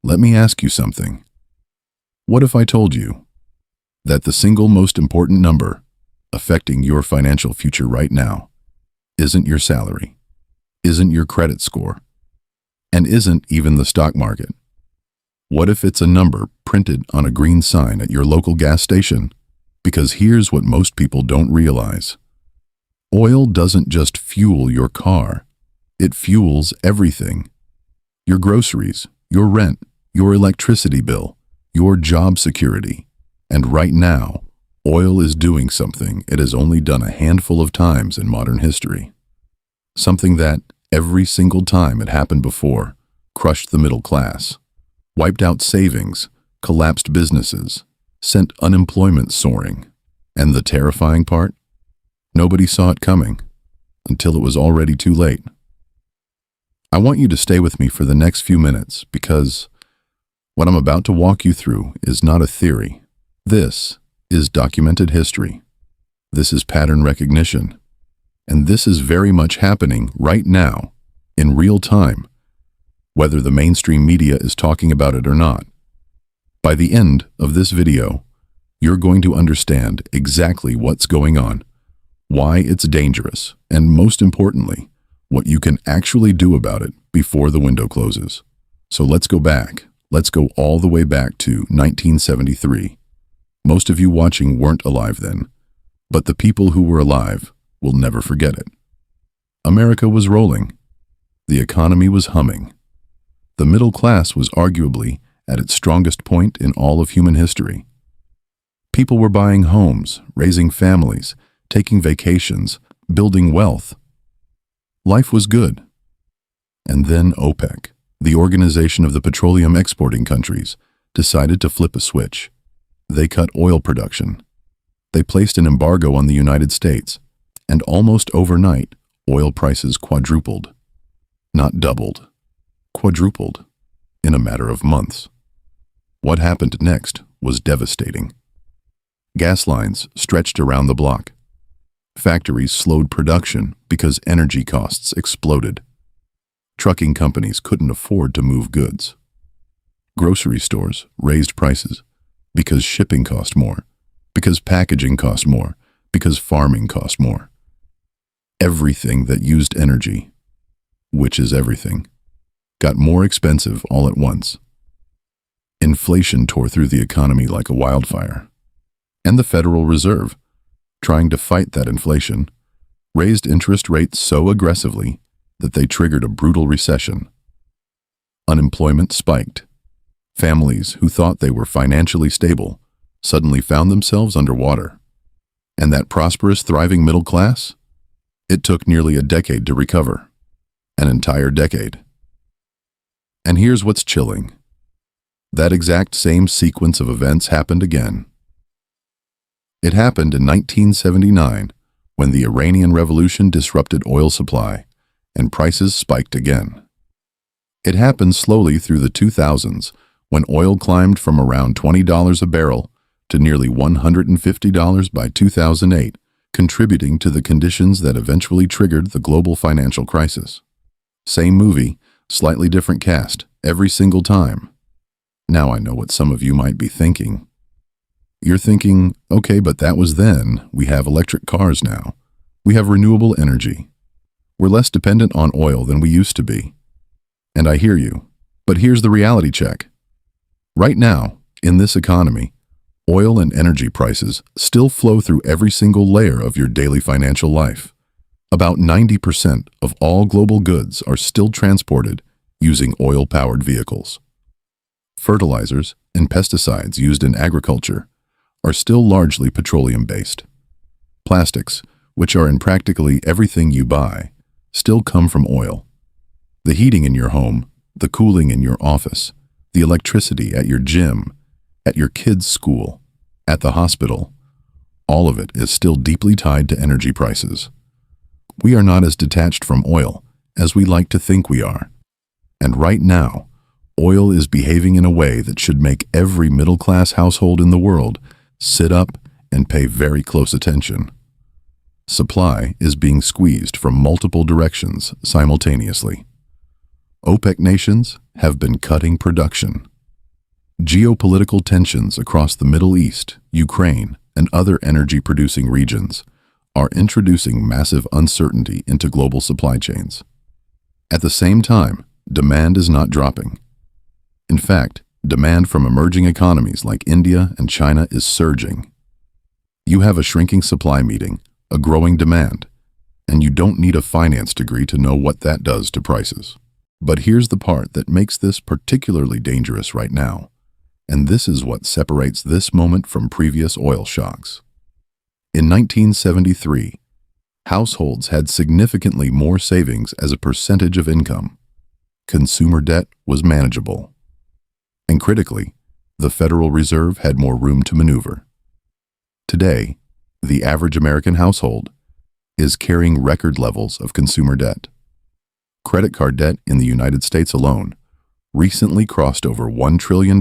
Let me ask you something. What if I told you that the single most important number affecting your financial future right now isn't your salary, isn't your credit score, and isn't even the stock market? What if it's a number printed on a green sign at your local gas station? Because here's what most people don't realize. Oil doesn't just fuel your car. It fuels everything. Your groceries, your rent, your electricity bill, your job security. And right now, oil is doing something it has only done a handful of times in modern history. Something that, every single time it happened before, crushed the middle class, wiped out savings, collapsed businesses, sent unemployment soaring. And the terrifying part? Nobody saw it coming until it was already too late. I want you to stay with me for the next few minutes because what I'm about to walk you through is not a theory. This is documented history. This is pattern recognition. And this is very much happening right now, in real time, whether the mainstream media is talking about it or not. By the end of this video, you're going to understand exactly what's going on, why it's dangerous, and most importantly, what you can actually do about it before the window closes. So let's go back. Let's go all the way back to 1973. Most of you watching weren't alive then, but the people who were alive will never forget it. America was rolling. The economy was humming. The middle class was arguably at its strongest point in all of human history. People were buying homes, raising families, taking vacations, building wealth. Life was good. And then OPEC, the Organization of the Petroleum Exporting Countries, decided to flip a switch. They cut oil production. They placed an embargo on the United States, and almost overnight, oil prices quadrupled. Not doubled, quadrupled, in a matter of months. What happened next was devastating. Gas lines stretched around the block. Factories slowed production because energy costs exploded. Trucking companies couldn't afford to move goods. Grocery stores raised prices because shipping cost more, because packaging cost more, because farming cost more. Everything that used energy, which is everything, got more expensive all at once. Inflation tore through the economy like a wildfire. And the Federal Reserve, trying to fight that inflation, raised interest rates so aggressively that they triggered a brutal recession. Unemployment spiked. Families who thought they were financially stable suddenly found themselves underwater. And that prosperous, thriving middle class? It took nearly a decade to recover. An entire decade. And here's what's chilling. That exact same sequence of events happened again. It happened in 1979 when the Iranian Revolution disrupted oil supply and prices spiked again. It happened slowly through the 2000s when oil climbed from around $20 a barrel to nearly $150 by 2008, contributing to the conditions that eventually triggered the global financial crisis. Same movie, slightly different cast, every single time. Now I know what some of you might be thinking. You're thinking, okay, but that was then. We have electric cars now. We have renewable energy. We're less dependent on oil than we used to be. And I hear you. But here's the reality check. Right now, in this economy, oil and energy prices still flow through every single layer of your daily financial life. About 90% of all global goods are still transported using oil-powered vehicles. Fertilizers and pesticides used in agriculture are still largely petroleum-based. Plastics, which are in practically everything you buy, still come from oil. The heating in your home, the cooling in your office, the electricity at your gym, at your kids' school, at the hospital, all of it is still deeply tied to energy prices. We are not as detached from oil as we like to think we are. And right now, oil is behaving in a way that should make every middle-class household in the world sit up and pay very close attention. Supply is being squeezed from multiple directions simultaneously. OPEC nations have been cutting production, Geopolitical tensions across the Middle East, Ukraine, and other energy-producing regions are introducing massive uncertainty into global supply chains. At the same time, demand is not dropping. In fact, demand from emerging economies like India and China is surging. You have a shrinking supply meeting a growing demand, and you don't need a finance degree to know what that does to prices. But here's the part that makes this particularly dangerous right now, and this is what separates this moment from previous oil shocks. In 1973, households had significantly more savings as a percentage of income. Consumer debt was manageable. And critically, the Federal Reserve had more room to maneuver. Today, the average American household is carrying record levels of consumer debt. Credit card debt in the United States alone recently crossed over $1 trillion.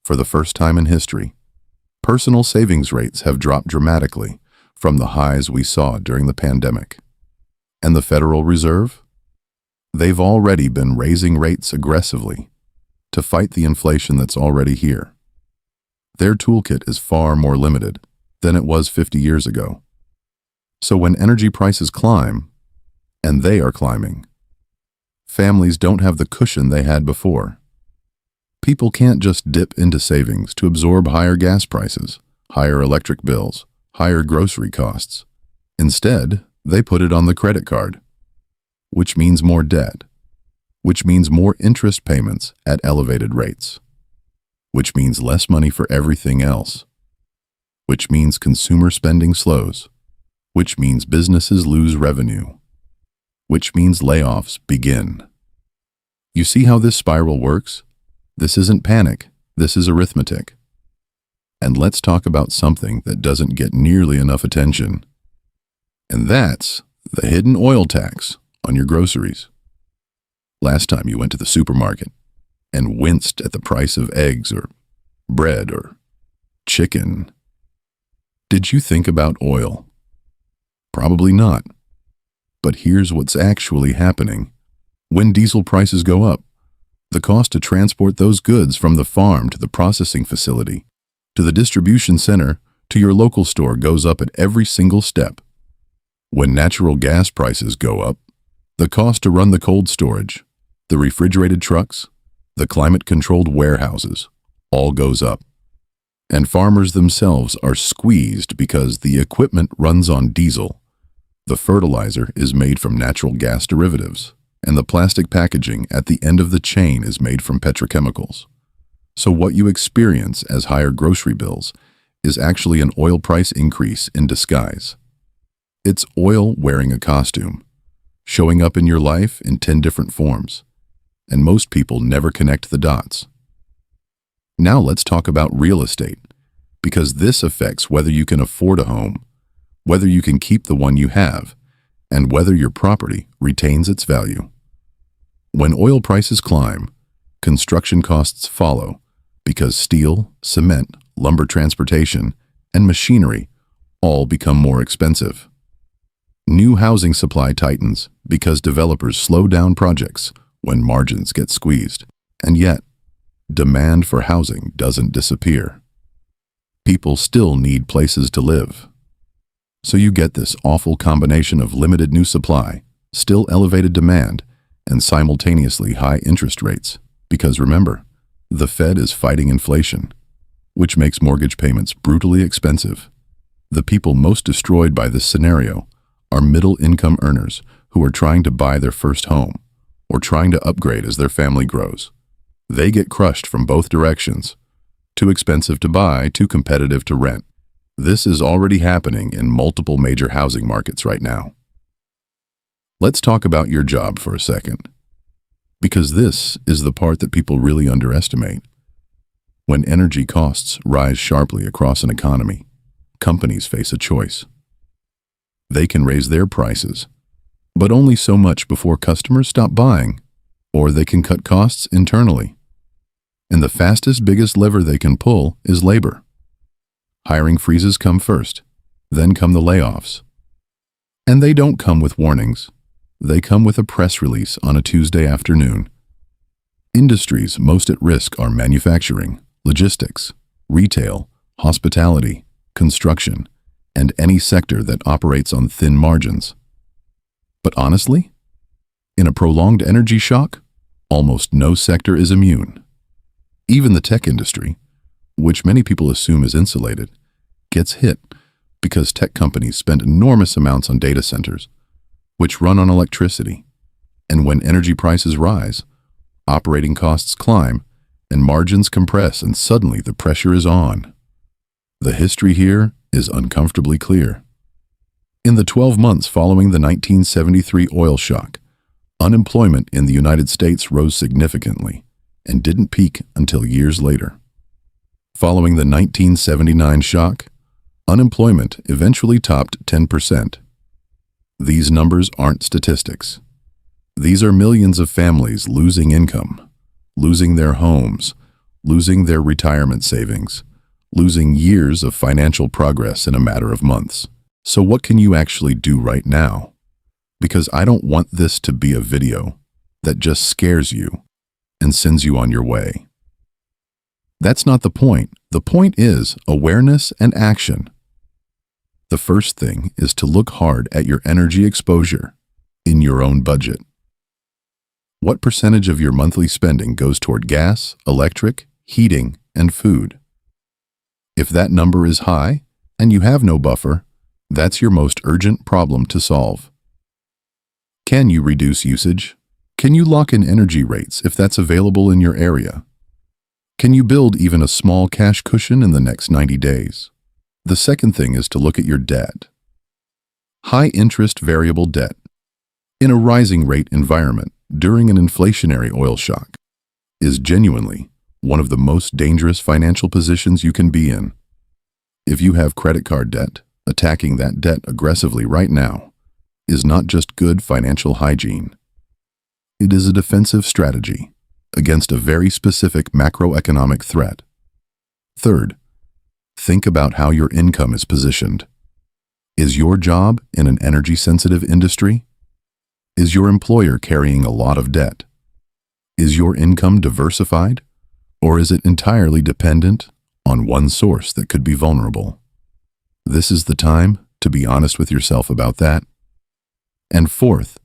For the first time in history, personal savings rates have dropped dramatically from the highs we saw during the pandemic. And the Federal Reserve? They've already been raising rates aggressively to fight the inflation that's already here. Their toolkit is far more limited than it was 50 years ago. So when energy prices climb, and they are climbing, families don't have the cushion they had before. People can't just dip into savings to absorb higher gas prices, higher electric bills, higher grocery costs. Instead, they put it on the credit card, which means more debt, which means more interest payments at elevated rates, which means less money for everything else, which means consumer spending slows, which means businesses lose revenue, which means layoffs begin. You see how this spiral works? This isn't panic, this is arithmetic. And let's talk about something that doesn't get nearly enough attention. And that's the hidden oil tax on your groceries. Last time you went to the supermarket and winced at the price of eggs or bread or chicken, did you think about oil? Probably not. But here's what's actually happening. When diesel prices go up, the cost to transport those goods from the farm to the processing facility, to the distribution center, to your local store goes up at every single step. When natural gas prices go up, the cost to run the cold storage, the refrigerated trucks, the climate-controlled warehouses, all goes up. And farmers themselves are squeezed because the equipment runs on diesel. The fertilizer is made from natural gas derivatives, and the plastic packaging at the end of the chain is made from petrochemicals. So what you experience as higher grocery bills is actually an oil price increase in disguise. It's oil wearing a costume, showing up in your life in 10 different forms, and most people never connect the dots. Now let's talk about real estate, because this affects whether you can afford a home, whether you can keep the one you have, and whether your property retains its value. When oil prices climb, construction costs follow because steel, cement, lumber transportation, and machinery all become more expensive. New housing supply tightens because developers slow down projects when margins get squeezed. And yet, demand for housing doesn't disappear. People still need places to live. So you get this awful combination of limited new supply, still elevated demand, and simultaneously high interest rates. Because remember, the Fed is fighting inflation, which makes mortgage payments brutally expensive. The people most destroyed by this scenario are middle-income earners who are trying to buy their first home or trying to upgrade as their family grows. They get crushed from both directions. Too expensive to buy, too competitive to rent. This is already happening in multiple major housing markets right now. Let's talk about your job for a second, because this is the part that people really underestimate. When energy costs rise sharply across an economy, companies face a choice. They can raise their prices, but only so much before customers stop buying, or they can cut costs internally. And the fastest, biggest lever they can pull is labor. Hiring freezes come first, then come the layoffs. And they don't come with warnings. They come with a press release on a Tuesday afternoon. Industries most at risk are manufacturing, logistics, retail, hospitality, construction, and any sector that operates on thin margins. But honestly, in a prolonged energy shock, almost no sector is immune. Even the tech industry, which many people assume is insulated, gets hit because tech companies spend enormous amounts on data centers, which run on electricity. And when energy prices rise, operating costs climb, and margins compress, and suddenly the pressure is on. The history here is uncomfortably clear. In the 12 months following the 1973 oil shock, unemployment in the United States rose significantly and didn't peak until years later. Following the 1979 shock, unemployment eventually topped 10%. These numbers aren't statistics. These are millions of families losing income, losing their homes, losing their retirement savings, losing years of financial progress in a matter of months. So what can you actually do right now? Because I don't want this to be a video that just scares you and sends you on your way. That's not the point. The point is awareness and action. The first thing is to look hard at your energy exposure in your own budget. What percentage of your monthly spending goes toward gas, electric, heating, and food? If that number is high and you have no buffer, that's your most urgent problem to solve. Can you reduce usage? Can you lock in energy rates if that's available in your area? Can you build even a small cash cushion in the next 90 days? The second thing is to look at your debt. High-interest variable debt. In a rising rate environment during an inflationary oil shock is genuinely one of the most dangerous financial positions you can be in. If you have credit card debt, attacking that debt aggressively right now is not just good financial hygiene. It is a defensive strategy against a very specific macroeconomic threat. Third, think about how your income is positioned. Is your job in an energy-sensitive industry? Is your employer carrying a lot of debt? Is your income diversified, or is it entirely dependent on one source that could be vulnerable? This is the time to be honest with yourself about that. And fourth,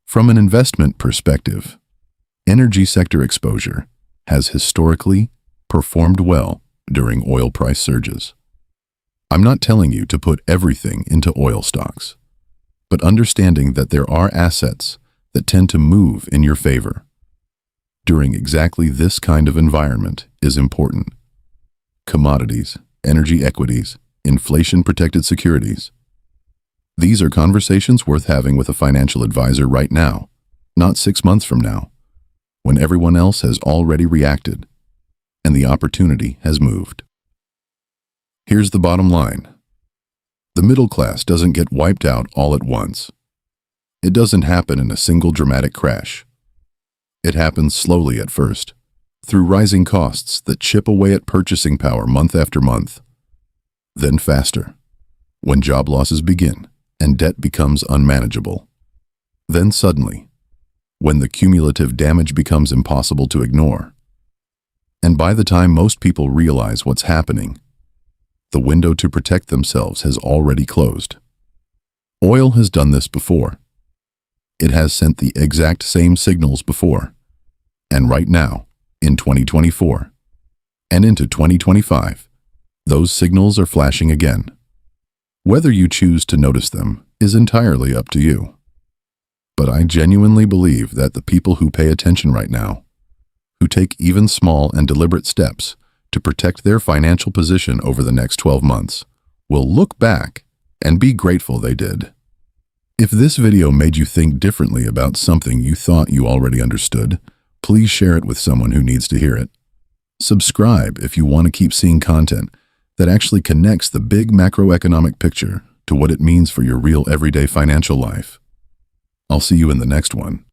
from an investment perspective, energy sector exposure has historically performed well during oil price surges. I'm not telling you to put everything into oil stocks, but understanding that there are assets that tend to move in your favor during exactly this kind of environment is important. Commodities, energy equities, inflation-protected securities. These are conversations worth having with a financial advisor right now, not 6 months from now, when everyone else has already reacted and the opportunity has moved. Here's the bottom line. The middle class doesn't get wiped out all at once. It doesn't happen in a single dramatic crash. It happens slowly at first, through rising costs that chip away at purchasing power month after month. Then faster, when job losses begin and debt becomes unmanageable. Then suddenly, when the cumulative damage becomes impossible to ignore. And by the time most people realize what's happening, the window to protect themselves has already closed. Oil has done this before. It has sent the exact same signals before. And right now, in 2024, and into 2025, those signals are flashing again. Whether you choose to notice them is entirely up to you. But I genuinely believe that the people who pay attention right now, who take even small and deliberate steps to protect their financial position over the next 12 months, will look back and be grateful they did. If this video made you think differently about something you thought you already understood, please share it with someone who needs to hear it. Subscribe if you want to keep seeing content that actually connects the big macroeconomic picture to what it means for your real everyday financial life. I'll see you in the next one.